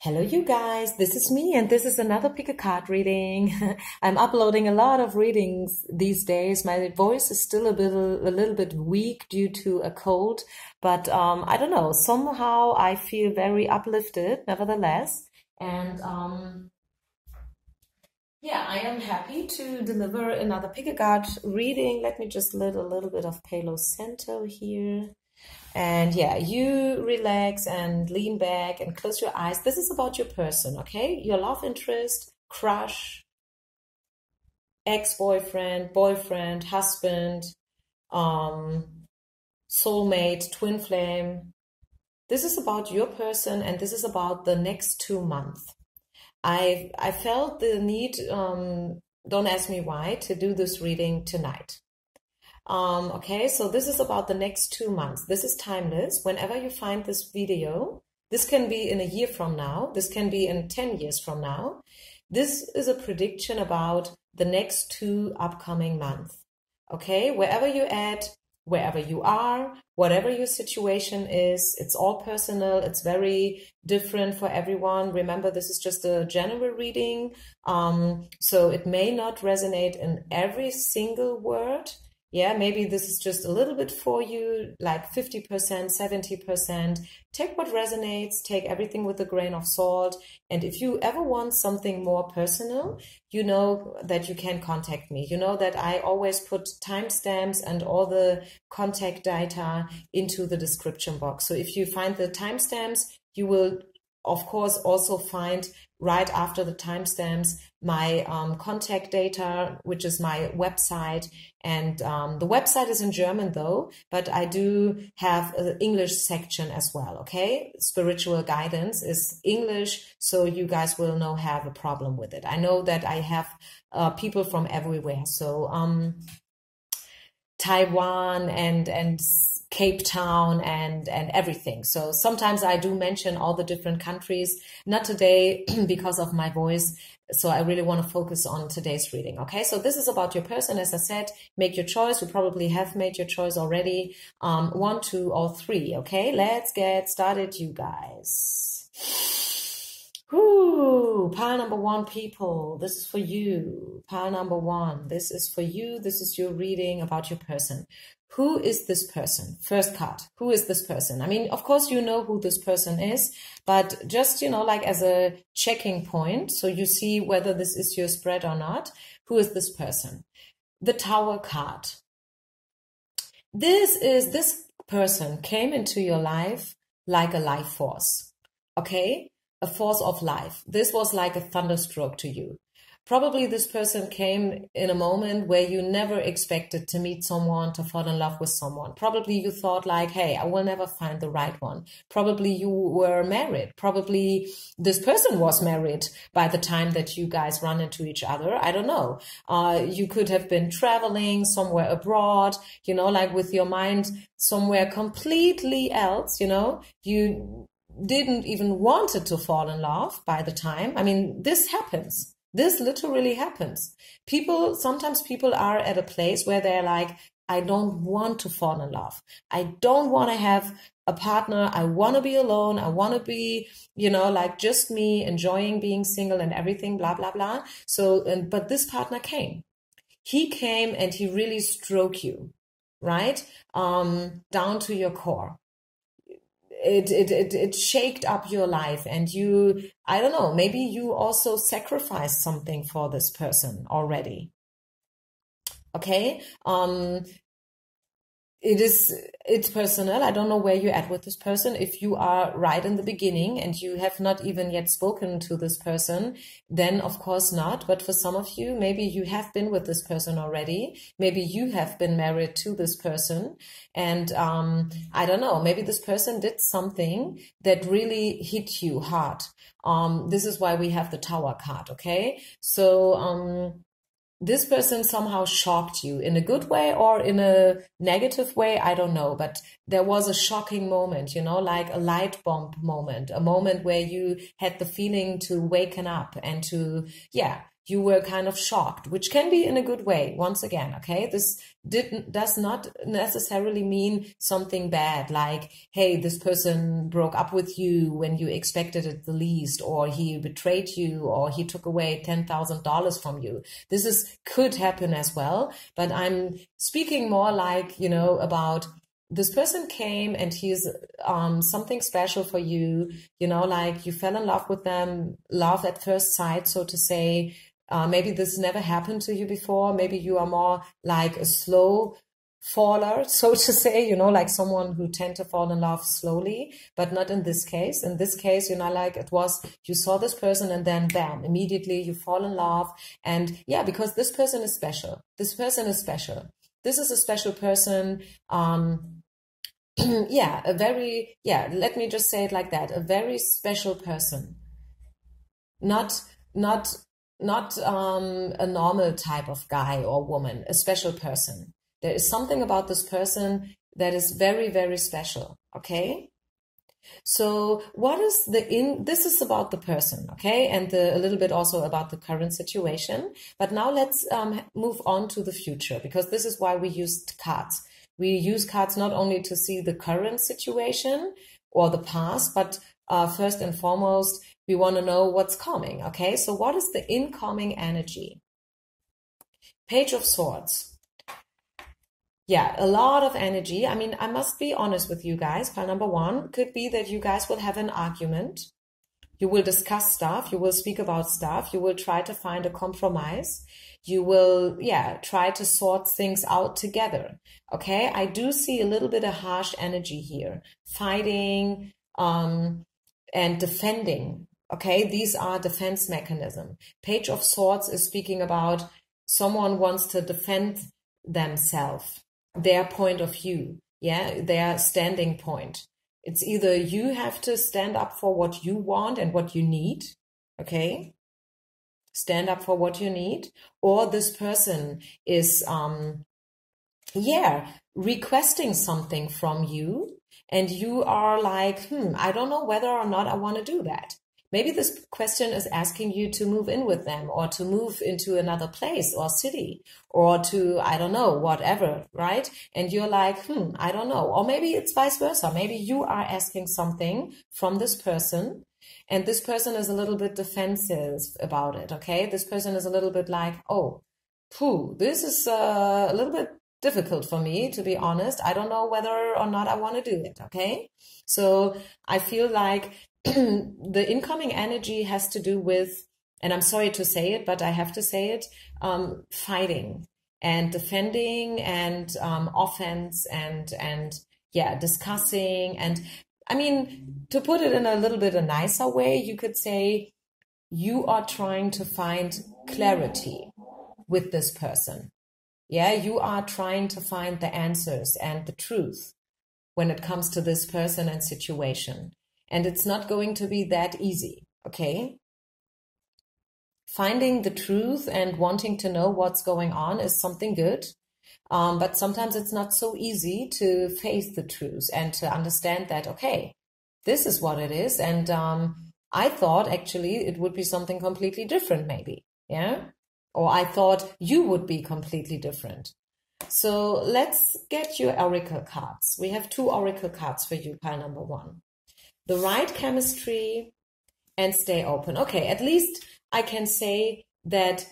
Hello, you guys. This is me, and this is another pick a card reading. I'm uploading a lot of readings these days. My voice is still a little bit weak due to a cold, but I don't know. Somehow I feel very uplifted, nevertheless. And yeah, I am happy to deliver another pick a card reading. Let me just let a little bit of Palo Santo here. And yeah, you relax and lean back and close your eyes. This is about your person, okay? Your love interest, crush, ex-boyfriend, boyfriend, husband, soulmate, twin flame. This is about your person, and this is about the next 2 months. I felt the need, don't ask me why, to do this reading tonight. Okay, so this is about the next 2 months. This is timeless. Whenever you find this video, this can be in a year from now. This can be in 10 years from now. This is a prediction about the next 2 upcoming months. Okay, wherever you're at, wherever you are, whatever your situation is, it's all personal. It's very different for everyone. Remember, this is just a general reading. So it may not resonate in every single word. Yeah, maybe this is just a little bit for you, like 50%, 70%. Take what resonates, take everything with a grain of salt. And if you ever want something more personal, you know that you can contact me. You know that I always put timestamps and all the contact data into the description box. So if you find the timestamps, you will, of course, also find right after the timestamps my contact data, which is my website. And the website is in German though, but I do have an English section as well, okay? Spiritual guidance is English, so you guys will not have a problem with it. I know that I have people from everywhere, so Taiwan and Cape Town and everything. So sometimes I do mention all the different countries, not today because of my voice. So I really want to focus on today's reading. Okay, so this is about your person. As I said, make your choice. You probably have made your choice already. 1, 2, or 3. Okay, let's get started, you guys. Whoo, pile number 1, people. This is for you. Pile number 1. This is for you. This is your reading about your person. Who is this person? First card. Who is this person? I mean, of course, you know who this person is, but just, you know, like as a checking point, so you see whether this is your spread or not. Who is this person? The Tower card. This person came into your life like a life force. Okay? A force of life. This was like a thunderstroke to you. Probably this person came in a moment where you never expected to meet someone, to fall in love with someone. Probably you thought like, hey, I will never find the right one. Probably you were married. Probably this person was married by the time that you guys run into each other. I don't know. You could have been traveling somewhere abroad, you know, like with your mind somewhere completely else, you know. You didn't even wanted to fall in love by the time. I mean, this happens. This literally happens. Sometimes people are at a place where they're like, I don't want to fall in love. I don't want to have a partner. I want to be alone. I want to be, you know, like just me, enjoying being single and everything, blah, blah, blah. So, but this partner came. He came and he really stroked you, right? Down to your core. It shaked up your life, and you, I don't know, maybe you also sacrificed something for this person already. Okay. It's personal. I don't know where you're at with this person. If you are right in the beginning and you have not even yet spoken to this person, then of course not. But for some of you, maybe you have been with this person already. Maybe you have been married to this person. And I don't know, maybe this person did something that really hit you hard. This is why we have the Tower card, okay? So this person somehow shocked you in a good way or in a negative way, I don't know, but there was a shocking moment, you know, like a light bulb moment, a moment where you had the feeling to waken up and to, yeah, you were kind of shocked, which can be in a good way. Once again, okay, this does not necessarily mean something bad, like, hey, this person broke up with you when you expected it the least, or he betrayed you, or he took away $10,000 from you. Could happen as well, but I'm speaking more like, about this person came and he's something special for you, like you fell in love with them, love at first sight, so to say. Maybe this never happened to you before. Maybe you are more like a slow faller, so to say, like someone who tend to fall in love slowly, but not in this case. In this case, like it was, you saw this person and then bam, immediately you fall in love. And yeah, because this person is special. This person is special. This is a special person. Yeah, let me just say it like that. A very special person. Not a normal type of guy or woman, a special person. There is something about this person that is very, very special. Okay. So what is this is about the person. Okay. And a little bit also about the current situation. But now let's move on to the future, because this is why we used cards. We use cards not only to see the current situation or the past, but first and foremost, we want to know what's coming. Okay, so what is the incoming energy? Page of Swords. Yeah, a lot of energy. I mean, I must be honest with you guys. Pile number one could be that you guys will have an argument. You will discuss stuff. You will speak about stuff. You will try to find a compromise. You will, try to sort things out together. Okay, I do see a little bit of harsh energy here. Fighting and defending. Okay, these are defense mechanisms. Page of Swords is speaking about someone wants to defend themselves, their point of view, their standing point. It's either you have to stand up for what you want and what you need, okay? Stand up for what you need, or this person is, requesting something from you, and you are like, I don't know whether or not I want to do that. Maybe this question is asking you to move in with them, or to move into another place or city, or to, I don't know, whatever, right? And you're like, I don't know. Or maybe it's vice versa. Maybe you are asking something from this person, and this person is a little bit defensive about it, okay? This person is a little bit like, this is a little bit difficult for me, to be honest. I don't know whether or not I want to do it, okay? So I feel like the incoming energy has to do with, and I'm sorry to say it, but I have to say it, fighting and defending and offense and discussing. And I mean, to put it in a little bit a nicer way, you could say you are trying to find clarity with this person. Yeah, you are trying to find the answers and the truth when it comes to this person and situation. And it's not going to be that easy, okay? Finding the truth and wanting to know what's going on is something good. But sometimes it's not so easy to face the truth and to understand that, okay, this is what it is. And I thought actually it would be something completely different maybe, yeah? Or I thought you would be completely different. So let's get your oracle cards. We have 2 oracle cards for you, pile number 1. The right chemistry and stay open. Okay, at least I can say that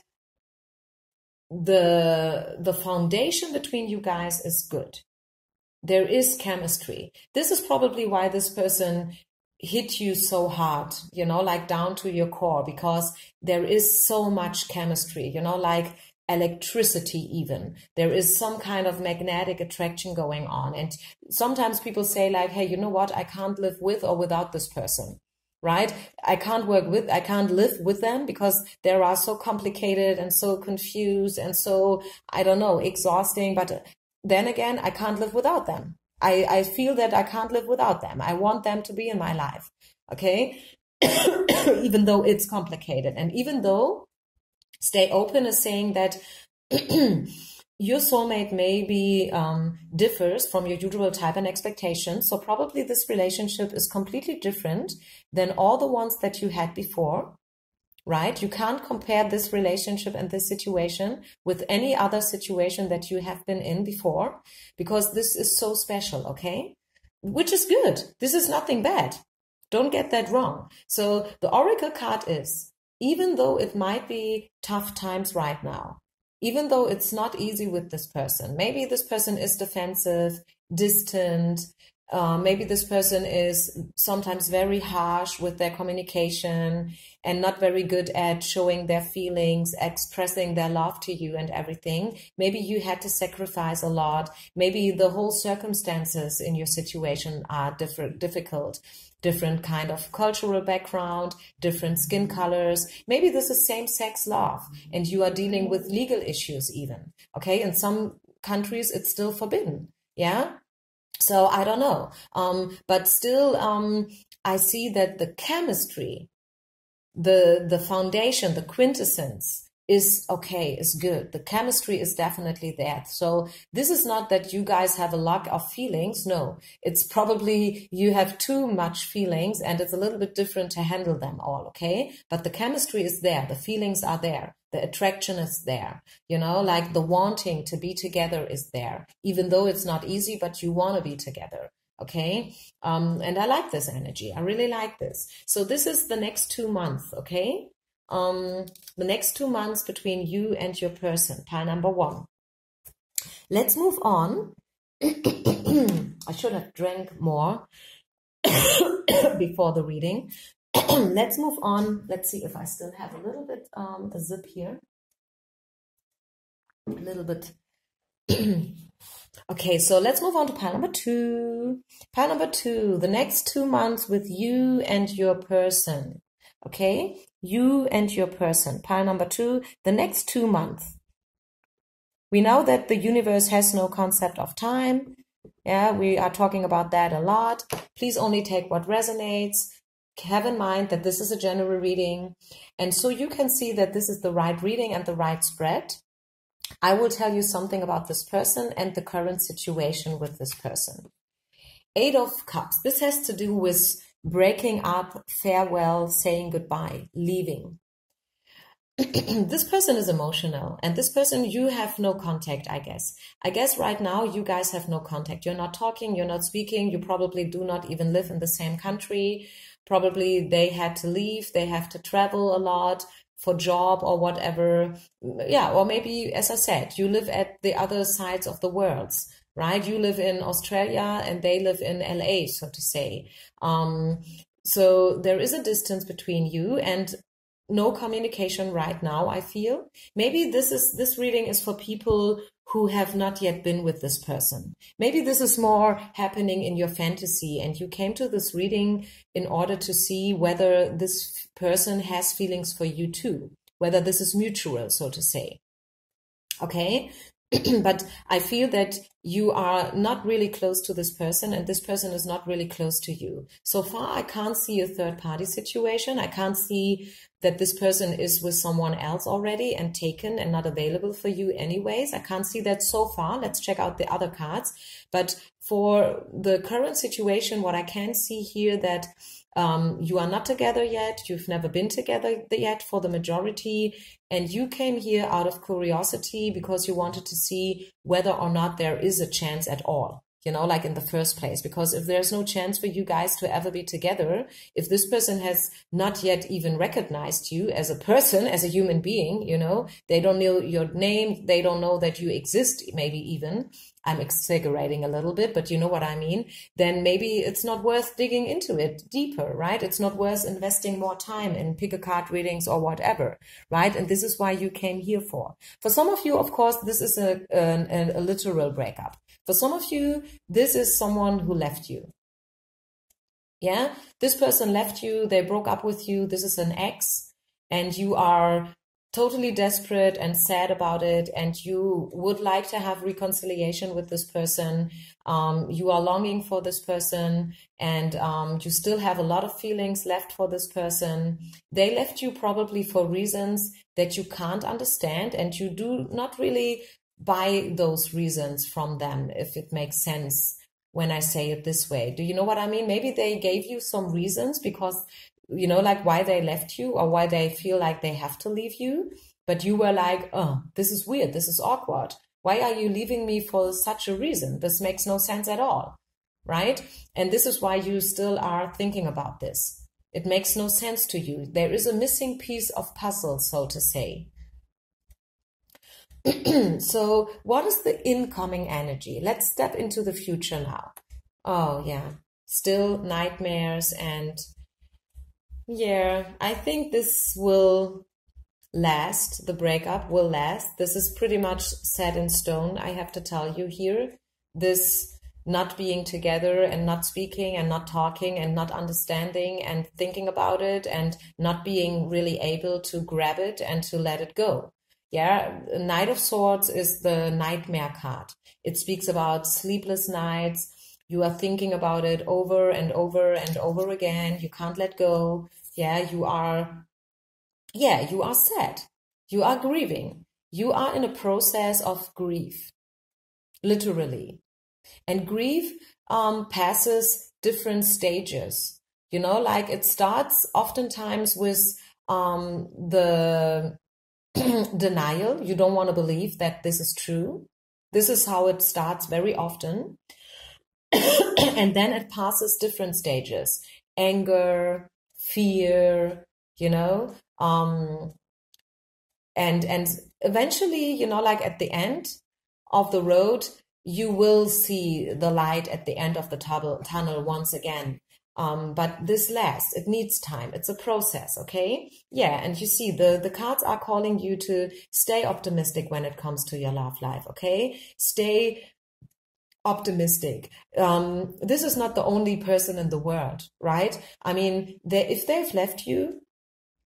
the foundation between you guys is good. There is chemistry. This is probably why this person hit you so hard, like down to your core, because there is so much chemistry, like electricity even. There is some kind of magnetic attraction going on. And sometimes people say like, hey, you know what? I can't live with or without this person, right? I can't live with them because they are so complicated and so confused and so, I don't know, exhausting. But then again, I can't live without them. I feel that I can't live without them. I want them to be in my life. Okay. Even though it's complicated. And even though stay open is saying that your soulmate maybe differs from your usual type and expectations. So probably this relationship is completely different than all the ones that you had before. right? You can't compare this relationship and this situation with any other situation that you have been in before, because this is so special, okay? Which is good. This is nothing bad. Don't get that wrong. So the Oracle card is, even though it might be tough times right now, even though it's not easy with this person, maybe this person is defensive, distant, maybe this person is sometimes very harsh with their communication and not very good at showing their feelings, expressing their love to you and everything. Maybe you had to sacrifice a lot. Maybe the whole circumstances in your situation are difficult. Different kind of cultural background, different skin colors. Maybe this is same-sex love and you are dealing with legal issues even. Okay, in some countries it's still forbidden. Yeah. So I don't know. But still, I see that the chemistry, the foundation, the quintessence is okay, is good. The chemistry is definitely there. So this is not that you guys have a lack of feelings. No, it's probably you have too much feelings and it's a little bit different to handle them all, okay? But the chemistry is there. The feelings are there. The attraction is there. You know, like the wanting to be together is there, even though it's not easy, but you want to be together. Okay. And I like this energy. I really like this. So this is the next 2 months. Okay. The next 2 months between you and your person, pile number 1. Let's move on. I should have drank more before the reading. Let's move on. Let's see if I still have a little bit a zip here. A little bit. Okay, so let's move on to pile number 2. Pile number 2, the next 2 months with you and your person. Okay, you and your person. Pile number 2, the next 2 months. We know that the universe has no concept of time. Yeah, we are talking about that a lot. Please only take what resonates. Have in mind that this is a general reading. And so you can see that this is the right reading and the right spread. I will tell you something about this person and the current situation with this person. 8 of Cups. This has to do with breaking up, farewell, saying goodbye, leaving. This person is emotional, and this person, you have no contact, I guess. I guess right now you guys have no contact. You're not talking, you're not speaking, you probably do not even live in the same country. Probably they had to leave, they have to travel a lot for job or whatever. Yeah, or maybe, as I said, you live at the other sides of the world, right? You live in Australia and they live in LA, so to say. So there is a distance between you and no communication right now, I feel. Maybe this reading is for people who have not yet been with this person. Maybe this is more happening in your fantasy and you came to this reading in order to see whether this person has feelings for you too, whether this is mutual, so to say. Okay? But I feel that you are not really close to this person and this person is not really close to you. So far, I can't see a third party situation. I can't see that this person is with someone else already and taken and not available for you anyways. I can't see that so far. Let's check out the other cards. But for the current situation, what I can see here that you are not together yet. You've never been together yet for the majority. And you came here out of curiosity because you wanted to see whether or not there is a chance at all. You know, like in the first place, because if there's no chance for you guys to ever be together, if this person has not yet even recognized you as a person, as a human being, you know, they don't know your name, they don't know that you exist, maybe even, I'm exaggerating a little bit, but you know what I mean, then maybe it's not worth digging into it deeper, right? It's not worth investing more time in pick a card readings or whatever, right? And this is why you came here for. For some of you, of course, this is a literal breakup. For some of you, this is someone who left you. Yeah, this person left you, they broke up with you, this is an ex, and you are totally desperate and sad about it, and you would like to have reconciliation with this person. You are longing for this person, and you still have a lot of feelings left for this person. They left you probably for reasons that you can't understand, and you do not really buy those reasons from them, if it makes sense when I say it this way. Do you know what I mean? Maybe they gave you some reasons because like why they left you or why they feel like they have to leave you. But you were like, oh, this is weird. This is awkward. Why are you leaving me for such a reason? This makes no sense at all, right? And this is why you still are thinking about this. It makes no sense to you. There is a missing piece of puzzle, so to say. So what is the incoming energy? Let's step into the future now. Oh, yeah. Still nightmares. And yeah, I think this will last. The breakup will last. This is pretty much set in stone, I have to tell you here. This not being together and not speaking and not talking and not understanding and thinking about it and not being really able to grab it and to let it go. Yeah, Knight of Swords is the nightmare card. It speaks about sleepless nights. You are thinking about it over and over and over again. You can't let go. Yeah, you are sad. You are grieving. You are in a process of grief, literally. And grief passes different stages. Like it starts oftentimes with the denial. You don't want to believe that this is true. This is how it starts very often. And then it passes different stages. Anger, fear, and eventually, like at the end of the road, you will see the light at the end of the tunnel once again. But this lasts. It needs time. It's a process, okay? Yeah, and you see, the cards are calling you to stay optimistic when it comes to your love life, okay? Stay optimistic. This is not the only person in the world, right? I mean, if they've left you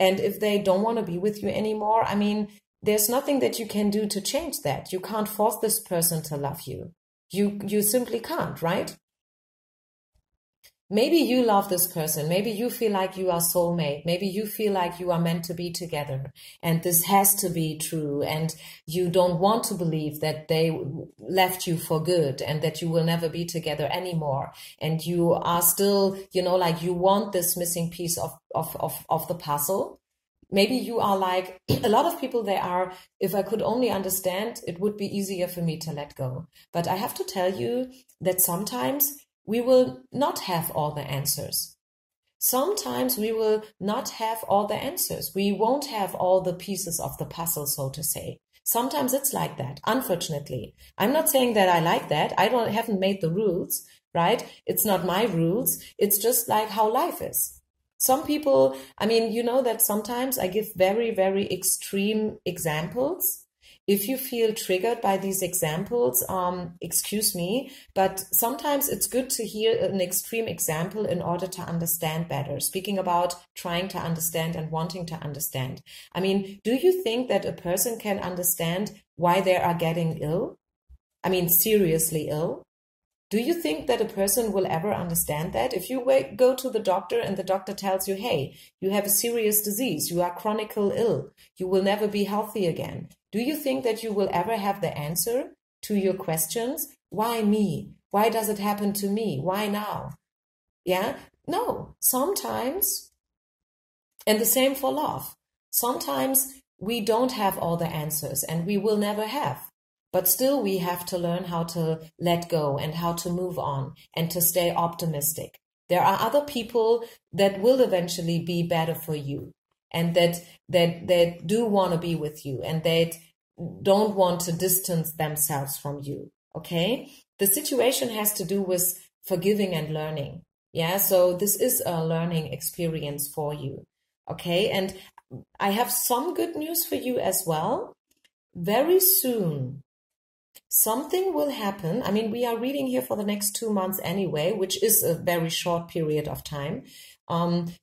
and if they don't want to be with you anymore, I mean, there's nothing that you can do to change that. You can't force this person to love you. You simply can't, right? Maybe you love this person. Maybe you feel like you are soulmate. Maybe you feel like you are meant to be together. And this has to be true. And you don't want to believe that they left you for good and that you will never be together anymore. And you are still, like you want this missing piece of the puzzle. Maybe you are like, a lot of people, they are, if I could only understand, it would be easier for me to let go. But I have to tell you that sometimes we will not have all the answers. Sometimes we will not have all the answers. We won't have all the pieces of the puzzle, so to say. Sometimes it's like that, unfortunately. I'm not saying that I like that. I haven't made the rules, right? It's not my rules. It's just like how life is. Some people, I mean, that sometimes I give very, very extreme examples. If you feel triggered by these examples, excuse me, but sometimes it's good to hear an extreme example in order to understand better. Speaking about trying to understand and wanting to understand. I mean, do you think that a person can understand why they are getting ill? I mean, seriously ill? Do you think that a person will ever understand that? If you go to the doctor and the doctor tells you, hey, you have a serious disease, you are chronically ill, you will never be healthy again. Do you think that you will ever have the answer to your questions? Why me? Why does it happen to me? Why now? Yeah? No. Sometimes, and the same for love. Sometimes we don't have all the answers and we will never have. But still, we have to learn how to let go and how to move on and to stay optimistic. There are other people that will eventually be better for you and that do want to be with you and that don't want to distance themselves from you, okay? The situation has to do with forgiving and learning, yeah? So this is a learning experience for you, okay? And I have some good news for you as well. Very soon, something will happen. I mean, we are reading here for the next 2 months anyway, which is a very short period of time.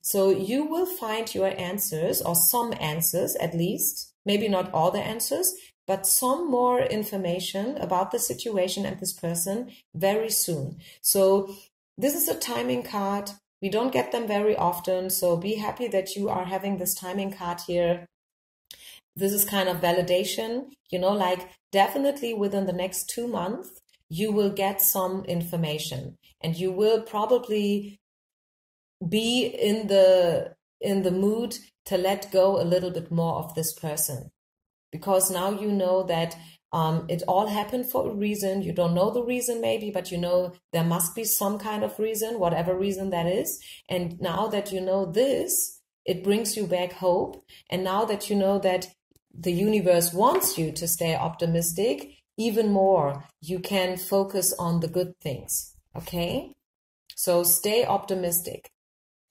So you will find your answers, or some answers at least, maybe not all the answers, but some more information about the situation and this person very soon. So this is a timing card. We don't get them very often, so be happy that you are having this timing card here. This is kind of validation, like definitely within the next 2 months, you will get some information and you will probably be in the in the mood to let go a little bit more of this person. Because now you know that it all happened for a reason. You don't know the reason maybe, but you know there must be some kind of reason, whatever reason that is. And now that you know this, it brings you back hope. And now that you know that the universe wants you to stay optimistic, even more, you can focus on the good things. Okay? So stay optimistic.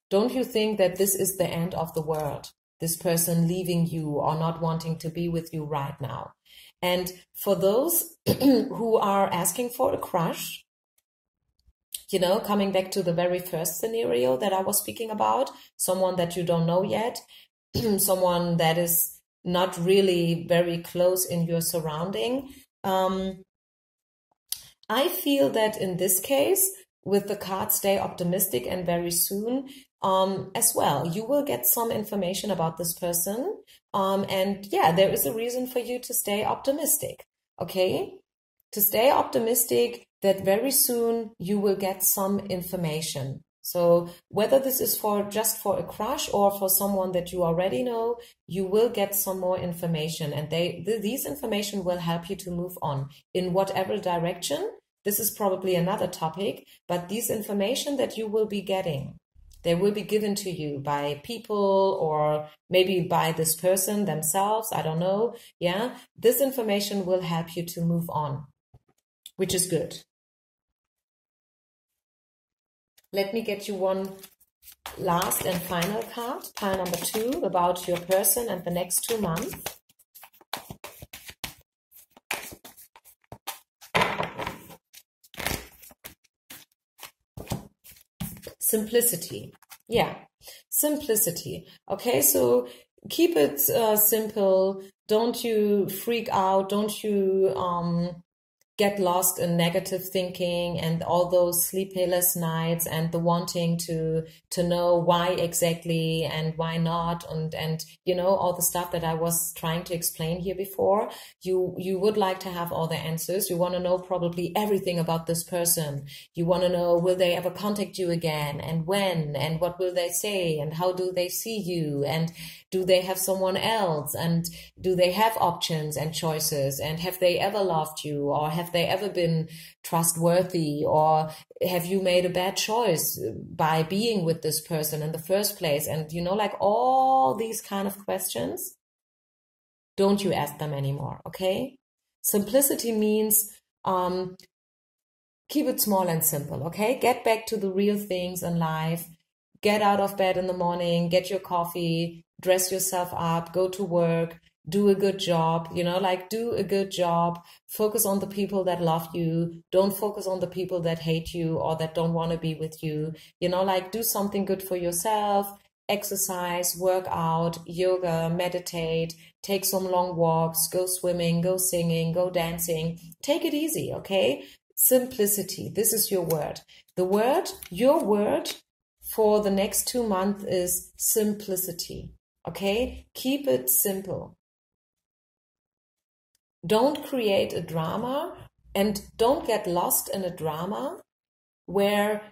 Don't you think that this is the end of the world? This person leaving you or not wanting to be with you right now. And for those who are asking for a crush, you know, coming back to the very first scenario that I was speaking about, someone that you don't know yet, someone that is not really very close in your surrounding, I feel that in this case, with the card stay optimistic, and very soon as well, you will get some information about this person. And yeah, there is a reason for you to stay optimistic, okay? To stay optimistic that very soon you will get some information. So whether this is just for a crush or for someone that you already know, you will get some more information, and these information will help you to move on in whatever direction. This is probably another topic, but these information that you will be getting, they will be given to you by people or maybe by this person themselves. I don't know. Yeah, this information will help you to move on, which is good. Let me get you one last and final card, pile number 2, about your person and the next 2 months. Simplicity. Yeah, simplicity. Okay, so keep it simple. Don't you freak out. Don't you get lost in negative thinking and all those sleepless nights and the wanting to know why exactly and why not, and you know, all the stuff that I was trying to explain here before. You would like to have all the answers. You want to know probably everything about this person. You want to know, will they ever contact you again, and when, and what will they say, and how do they see you, and do they have someone else, and do they have options and choices, and have they ever loved you, or have they ever been trustworthy, or have you made a bad choice by being with this person in the first place? And you know, like all these kind of questions, don't you ask them anymore, okay? Simplicity means keep it small and simple, okay? Get back to the real things in life. Get out of bed in the morning, get your coffee, dress yourself up, go to work, do a good job, you know, like do a good job. Focus on the people that love you. Don't focus on the people that hate you or that don't want to be with you. You know, like do something good for yourself. Exercise, work out, yoga, meditate, take some long walks, go swimming, go singing, go dancing. Take it easy, okay? Simplicity. This is your word. Your word for the next 2 months is simplicity. Okay? Keep it simple. Don't create a drama, and don't get lost in a drama where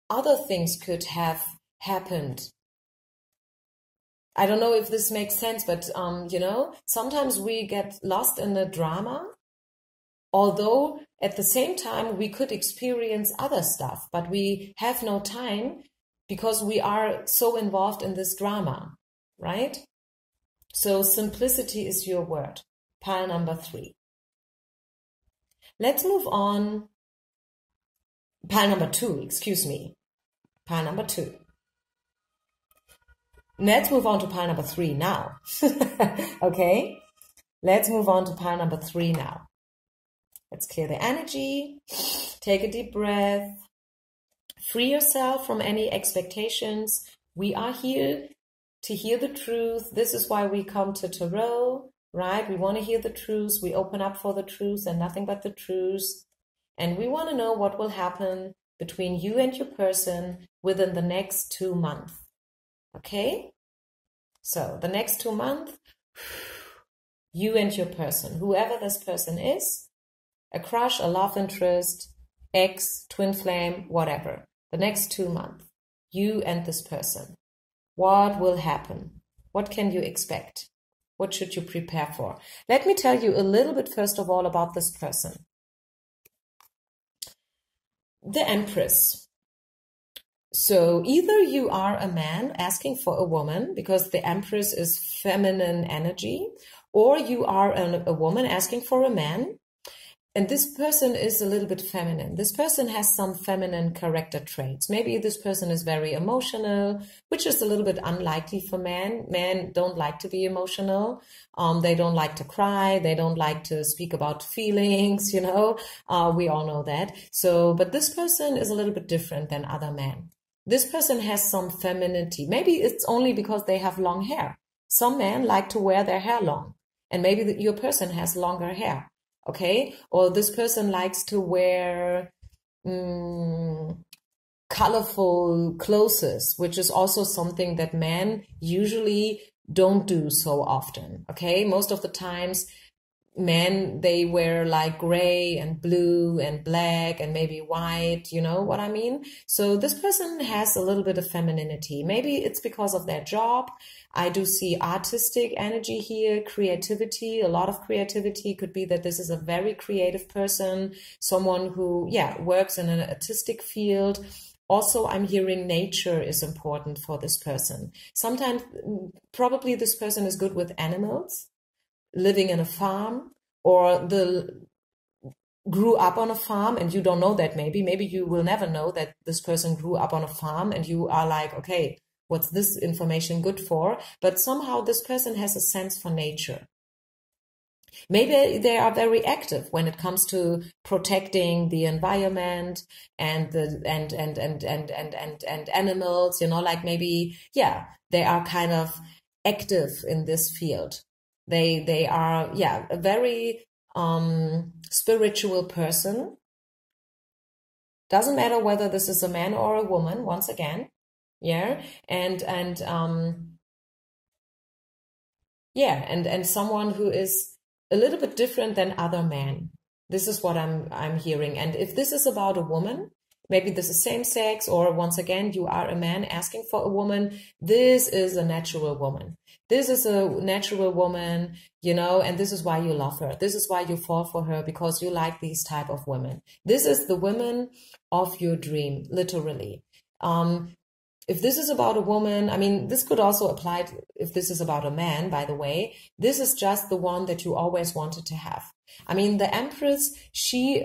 other things could have happened. I don't know if this makes sense, but you know, sometimes we get lost in a drama, although at the same time we could experience other stuff, but we have no time because we are so involved in this drama, right? So simplicity is your word. Pile number 3. Let's move on. Pile number 2, excuse me. Pile number 2. Let's move on to pile number 3 now. Okay? Let's move on to pile number 3 now. Let's clear the energy. Take a deep breath. Free yourself from any expectations. We are here to hear the truth. This is why we come to Tarot, right? We want to hear the truth. We open up for the truth and nothing but the truth. And we want to know what will happen between you and your person within the next 2 months. Okay? So the next 2 months, you and your person, whoever this person is, a crush, a love interest, ex, twin flame, whatever. The next 2 months, you and this person. What will happen? What can you expect? What should you prepare for? Let me tell you a little bit, first of all, about this person. The Empress. So either you are a man asking for a woman, because the Empress is feminine energy, or you are a woman asking for a man. And this person is a little bit feminine. This person has some feminine character traits. Maybe this person is very emotional, which is a little bit unlikely for men. Men don't like to be emotional. They don't like to cry. They don't like to speak about feelings, you know. We all know that. So, but this person is a little bit different than other men. This person has some femininity. Maybe it's only because they have long hair. Some men like to wear their hair long. And maybe your person has longer hair. Okay, or this person likes to wear colorful clothes, which is also something that men usually don't do so often. Okay, most of the times men, they wear like gray and blue and black and maybe white, you know what I mean? So this person has a little bit of femininity. Maybe it's because of their job. I do see artistic energy here, creativity, a lot of creativity. Could be that this is a very creative person, someone who, yeah, works in an artistic field. Also, I'm hearing nature is important for this person. Sometimes, probably this person is good with animals, living in a farm, or grew up on a farm, and you don't know that. Maybe you will never know that this person grew up on a farm, and you are like, okay, what's this information good for? But somehow this person has a sense for nature. Maybe they are very active when it comes to protecting the environment and the and animals, you know, like maybe, yeah, they are kind of active in this field. They are, yeah, a very spiritual person. Doesn't matter whether this is a man or a woman, once again. Yeah. And someone who is a little bit different than other men. This is what I'm hearing. And if this is about a woman, maybe this is same sex, or once again, you are a man asking for a woman. This is a natural woman. This is a natural woman, you know, and this is why you love her. This is why you fall for her, because you like these type of women. This is the woman of your dream, literally. If this is about a woman, I mean, this could also apply if this is about a man, by the way. This is just the one that you always wanted to have. I mean, the Empress, she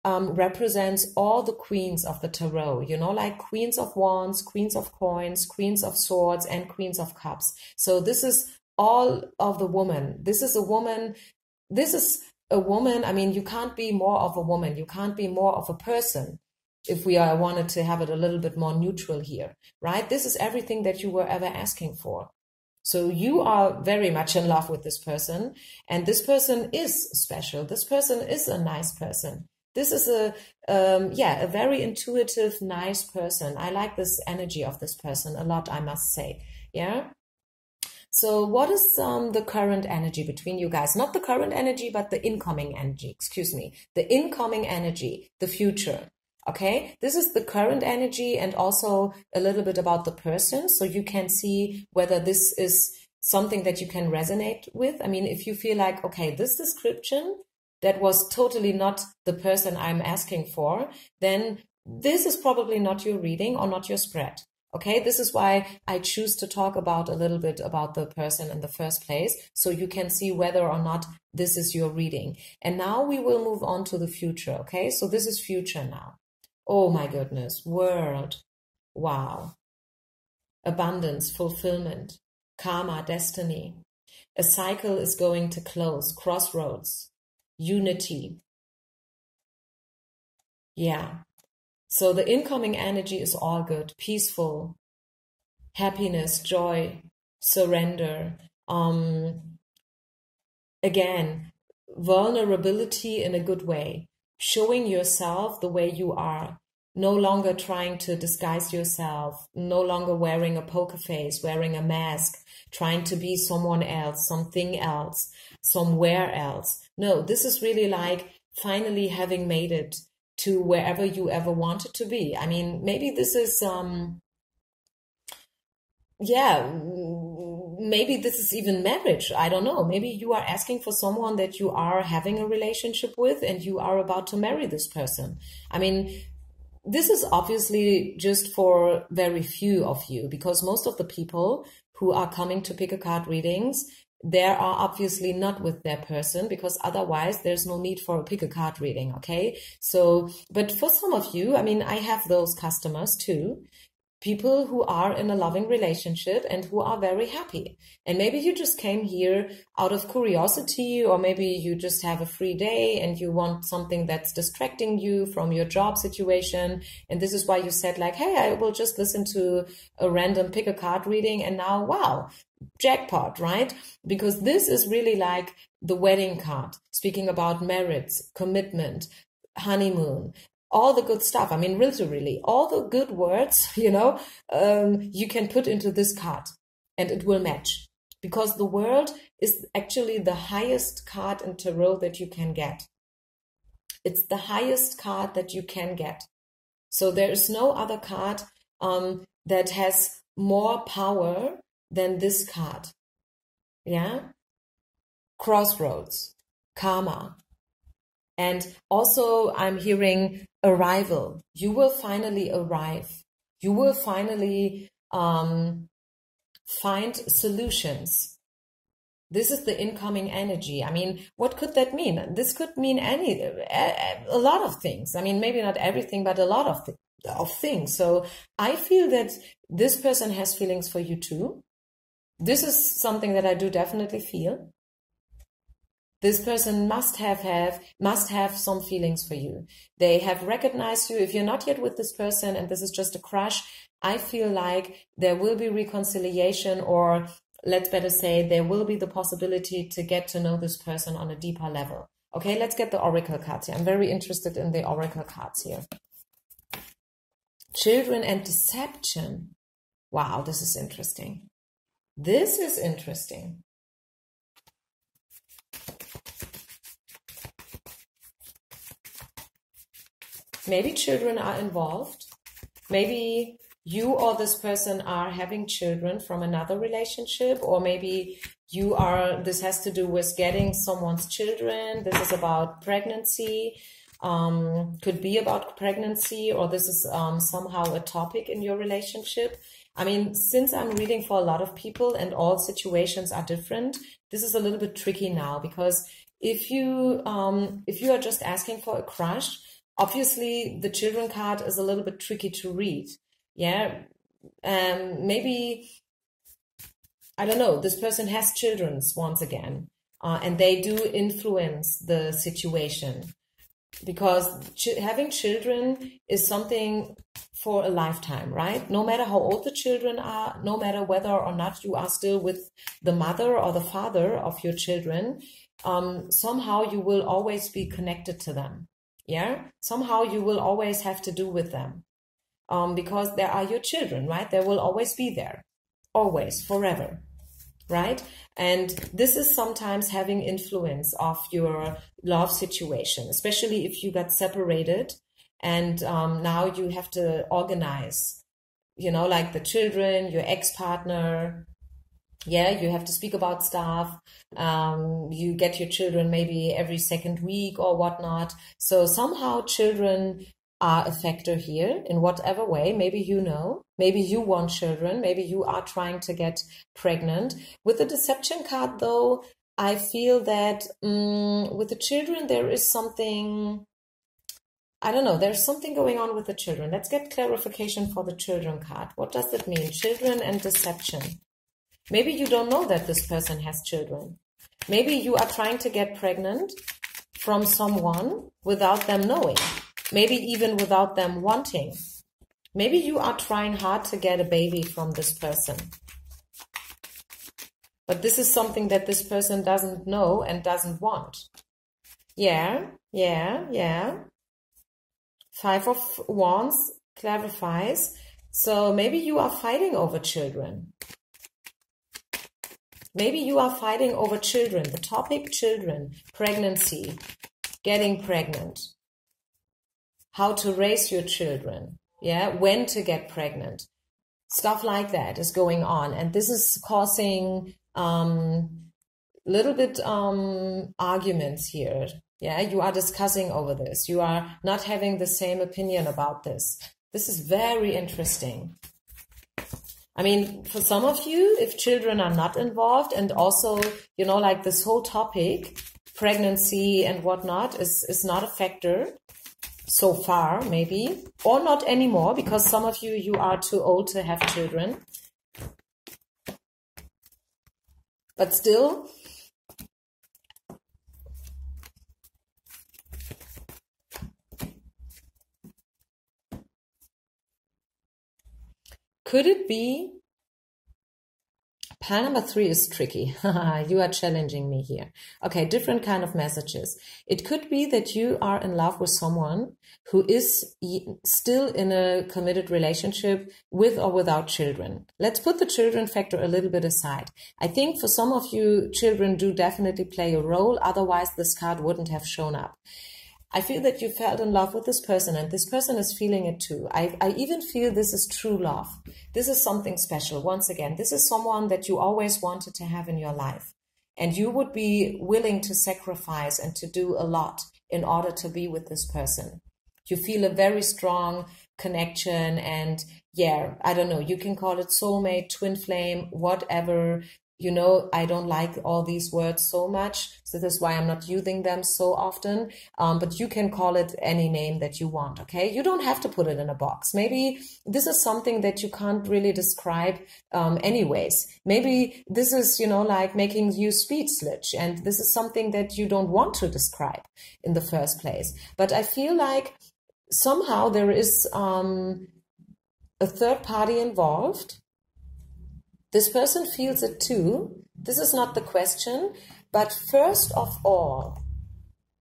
represents all the queens of the tarot, you know, like Queens of Wands, Queens of Coins, Queens of Swords, and Queens of Cups. So this is all of the woman. This is a woman. I mean, you can't be more of a woman. You can't be more of a person. If we wanted to have it a little bit more neutral here, right? This is everything that you were ever asking for. So you are very much in love with this person, and this person is special. This person is a nice person. This is a very intuitive, nice person. I like this energy of this person a lot, I must say. Yeah. So what is the current energy between you guys? Not the current energy, but the incoming energy. Excuse me. The incoming energy, the future. Okay, this is the current energy, and also a little bit about the person, so you can see whether this is something that you can resonate with. I mean, if you feel like, okay, this description, that was totally not the person I'm asking for, then this is probably not your reading or not your spread. Okay, this is why I choose to talk about a little bit about the person in the first place, so you can see whether or not this is your reading. And now we will move on to the future. Okay, so this is future now. Oh my goodness, world, wow, abundance, fulfillment, karma, destiny. A cycle is going to close, crossroads, unity. Yeah, so the incoming energy is all good, peaceful, happiness, joy, surrender. Again, vulnerability in a good way. Showing yourself the way you are, no longer trying to disguise yourself, no longer wearing a poker face, wearing a mask, trying to be someone else, something else, somewhere else. No, this is really like finally having made it to wherever you ever wanted to be. I mean, maybe this is yeah, maybe this is even marriage. I don't know. Maybe you are asking for someone that you are having a relationship with and you are about to marry this person. I mean, this is obviously just for very few of you, because most of the people who are coming to pick a card readings, they are obviously not with their person, because otherwise there's no need for a pick a card reading. Okay. So, but for some of you, I mean, I have those customers too. People who are in a loving relationship and who are very happy. And maybe you just came here out of curiosity, or maybe you just have a free day and you want something that's distracting you from your job situation. And this is why you said like, hey, I will just listen to a random pick a card reading. And now, wow, jackpot, right? Because this is really like the wedding card, speaking about marriage, commitment, honeymoon, all the good stuff. I mean, literally, all the good words, you can put into this card and it will match, because the world is actually the highest card in tarot that you can get. It's the highest card that you can get. So there is no other card that has more power than this card. Yeah. Crossroads, karma. And also I'm hearing arrival. You will finally arrive. You will finally find solutions. This is the incoming energy. I mean, what could that mean? This could mean a lot of things. I mean, maybe not everything, but a lot of things. So I feel that this person has feelings for you too. This is something that I do definitely feel. This person must have some feelings for you. They have recognized you. If you're not yet with this person and this is just a crush, I feel like there will be reconciliation, or let's better say there will be the possibility to get to know this person on a deeper level. Okay, let's get the oracle cards here. I'm very interested in the oracle cards here. Children and deception. Wow, this is interesting. This is interesting. Maybe children are involved. Maybe you or this person are having children from another relationship, or maybe this has to do with getting someone's children. This is about pregnancy, could be about pregnancy, or this is somehow a topic in your relationship. I mean, since I'm reading for a lot of people and all situations are different, this is a little bit tricky now, because if you are just asking for a crush, obviously the children card is a little bit tricky to read. Yeah. Maybe, I don't know, this person has children once again, and they do influence the situation, because having children is something for a lifetime, right? No matter how old the children are, no matter whether or not you are still with the mother or the father of your children, somehow you will always be connected to them. Yeah, somehow you will always have to do with them, because they are your children, right? They will always be there, always, forever, right? And this is sometimes having influence of your love situation, especially if you got separated and now you have to organize, like the children, your ex-partner. Yeah, you have to speak about stuff. You get your children maybe every second week or whatnot. So somehow children are a factor here in whatever way. Maybe maybe you want children. Maybe you are trying to get pregnant. With the deception card, though, I feel that with the children, there is something, I don't know, there's something going on with the children. Let's get clarification for the children card. What does it mean? Children and deception. Maybe you don't know that this person has children. Maybe you are trying to get pregnant from someone without them knowing. Maybe even without them wanting. Maybe you are trying hard to get a baby from this person. But this is something that this person doesn't know and doesn't want. Yeah. 5 of Wands clarifies. So maybe you are fighting over children. Maybe you are fighting over children. The topic children, pregnancy, getting pregnant, how to raise your children, yeah, when to get pregnant. Stuff like that is going on. And this is causing little bit arguments here. Yeah, you are discussing over this. You are not having the same opinion about this. This is very interesting. I mean, for some of you, if children are not involved, and also, you know, like this whole topic, pregnancy and whatnot, is not a factor so far, maybe, or not anymore, because some of you, you are too old to have children. But still, could it be? Pile number 3 is tricky. You are challenging me here. Okay, different kind of messages. It could be that you are in love with someone who is still in a committed relationship with or without children. Let's put the children factor a little bit aside. I think for some of you, children do definitely play a role. Otherwise, this card wouldn't have shown up. I feel that you fell in love with this person, and this person is feeling it too. I even feel this is true love. This is something special. Once again, this is someone that you always wanted to have in your life. And you would be willing to sacrifice and to do a lot in order to be with this person. You feel a very strong connection, and yeah, I don't know, you can call it soulmate, twin flame, whatever. You know, I don't like all these words so much, so this is why I'm not using them so often. But you can call it any name that you want, okay? You don't have to put it in a box. Maybe this is something that you can't really describe anyways. Maybe this is, you know, like making you speechless, and this is something that you don't want to describe in the first place. But I feel like somehow there is a third party involved. This person feels it too. This is not the question. But first of all,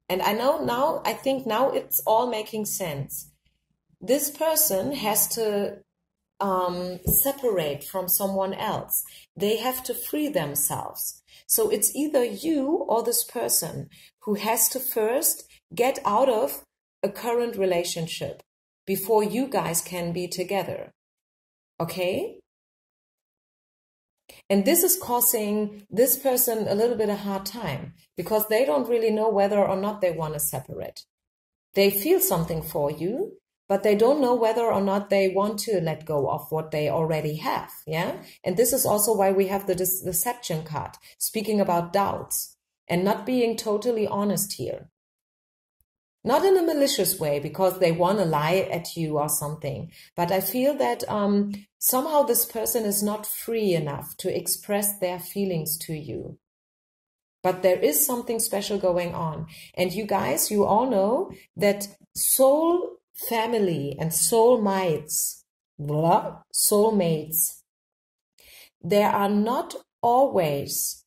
and I know now, I think now it's all making sense. This person has to separate from someone else. They have to free themselves. So it's either you or this person who has to first get out of a current relationship before you guys can be together. Okay? And this is causing this person a little bit of a hard time because they don't really know whether or not they want to separate. They feel something for you, but they don't know whether or not they want to let go of what they already have. Yeah. And this is also why we have the deception card, speaking about doubts and not being totally honest here. Not in a malicious way because they want to lie at you or something. But I feel that somehow this person is not free enough to express their feelings to you. But there is something special going on. And you guys, you all know that soul family and soulmates, they are not always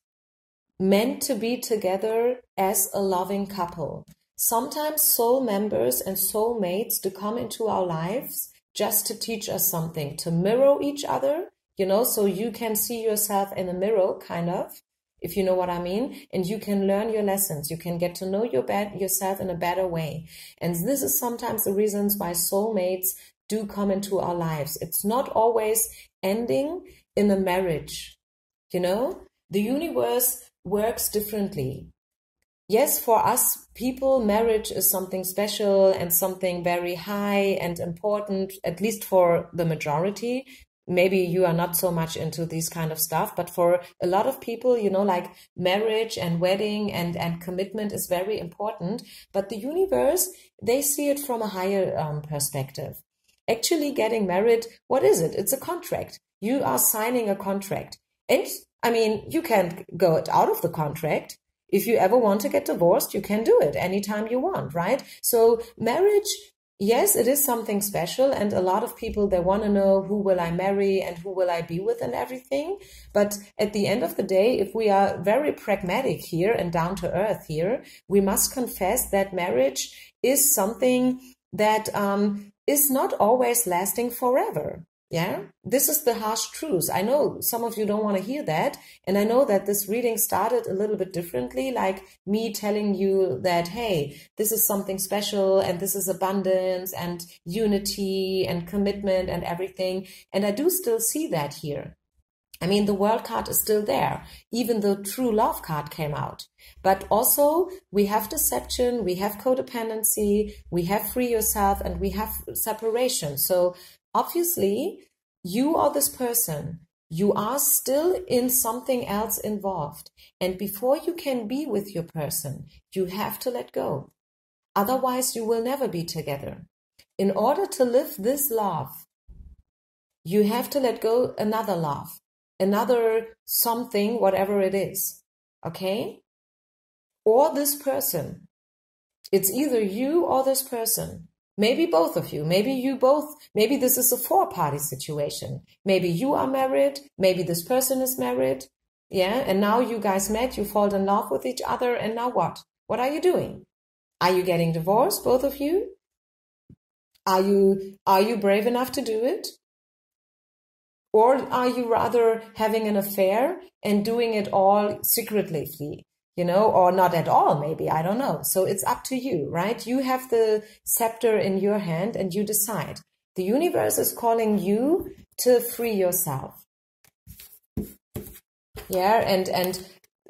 meant to be together as a loving couple. Sometimes soul members and soulmates do come into our lives just to teach us something, to mirror each other, you know, so you can see yourself in a mirror, kind of, if you know what I mean, and you can learn your lessons. You can get to know yourself in a better way. And this is sometimes the reasons why soulmates do come into our lives. It's not always ending in a marriage, you know. The universe works differently. Yes, for us people, marriage is something special and something very high and important, at least for the majority. Maybe you are not so much into these kind of stuff, but for a lot of people, you know, like marriage and wedding and commitment is very important. But the universe, they see it from a higher perspective. Actually getting married, what is it? It's a contract. You are signing a contract. And I mean, you can go out of the contract. If you ever want to get divorced, you can do it anytime you want, right? So marriage, yes, it is something special. And a lot of people, they want to know who will I marry and who will I be with and everything. But at the end of the day, if we are very pragmatic here and down to earth here, we must confess that marriage is something that is not always lasting forever. Yeah, this is the harsh truth. I know some of you don't want to hear that. And I know that this reading started a little bit differently, like me telling you that, hey, this is something special and this is abundance and unity and commitment and everything. And I do still see that here. I mean, the world card is still there, even the true love card came out. But also we have deception, we have codependency, we have free yourself, and we have separation. So obviously you or this person, you are still in something else involved. And before you can be with your person, you have to let go. Otherwise you will never be together. In order to live this love, you have to let go another love. Another something, whatever it is, okay? Or this person. It's either you or this person. Maybe both of you. Maybe you both. Maybe this is a four-party situation. Maybe you are married. Maybe this person is married. Yeah, and now you guys met, you fall in love with each other, and now what? What are you doing? Are you getting divorced, both of you? Are you brave enough to do it? Or are you rather having an affair and doing it all secretly, or not at all, maybe, I don't know. So it's up to you, right? You have the scepter in your hand and you decide. The universe is calling you to free yourself. Yeah,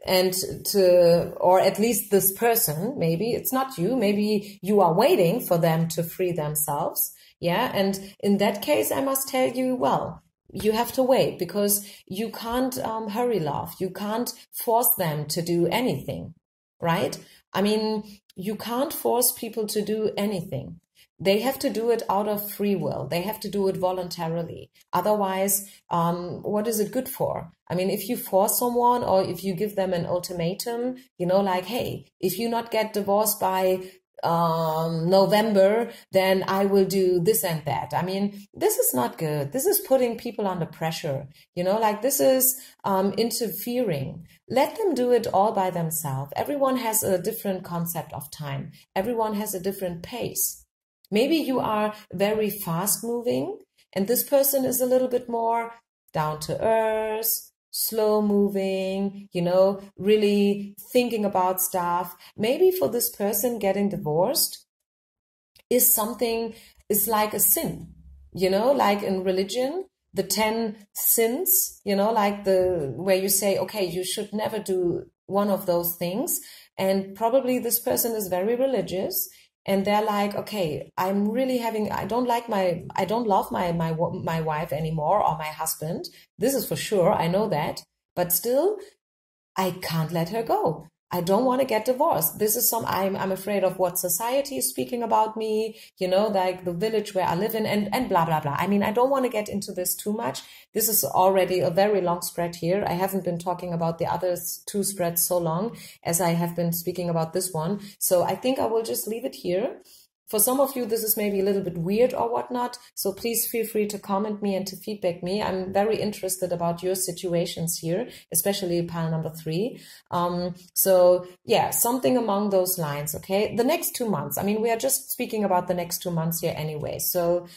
and to, or at least this person, maybe it's not you, maybe you are waiting for them to free themselves. Yeah, and in that case, I must tell you, well, you have to wait, because you can't hurry love. You can't force them to do anything, right? I mean, you can't force people to do anything. They have to do it out of free will. They have to do it voluntarily. Otherwise, what is it good for? I mean, if you force someone, or if you give them an ultimatum, like, hey, if you not get divorced by November, then I will do this and that. I mean, this is not good. This is putting people under pressure, like this is interfering. Let them do it all by themselves. Everyone has a different concept of time. Everyone has a different pace. Maybe you are very fast moving and this person is a little bit more down to earth, slow moving, really thinking about stuff. Maybe for this person, getting divorced is like a sin, like in religion, the 10 sins, like where you say, okay, you should never do one of those things. And probably this person is very religious. And they're like, okay, I don't love my wife anymore, or my husband. This is for sure. I know that. But still, I can't let her go. I don't want to get divorced. This is I'm afraid of what society is speaking about me, like the village where I live in, and blah, blah, blah. I mean, I don't want to get into this too much. This is already a very long spread here. I haven't been talking about the other two spreads so long as I have been speaking about this one. So I think I will just leave it here. For some of you, this is maybe a little bit weird or whatnot. So please feel free to comment me and to feedback me. I'm very interested about your situations here, especially pile number 3. So yeah, something along those lines. Okay. The next 2 months. I mean, we are just speaking about the next 2 months here anyway. So,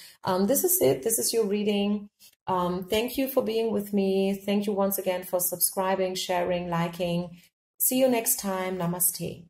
this is it. This is your reading. Thank you for being with me. Thank you once again for subscribing, sharing, liking. See you next time. Namaste.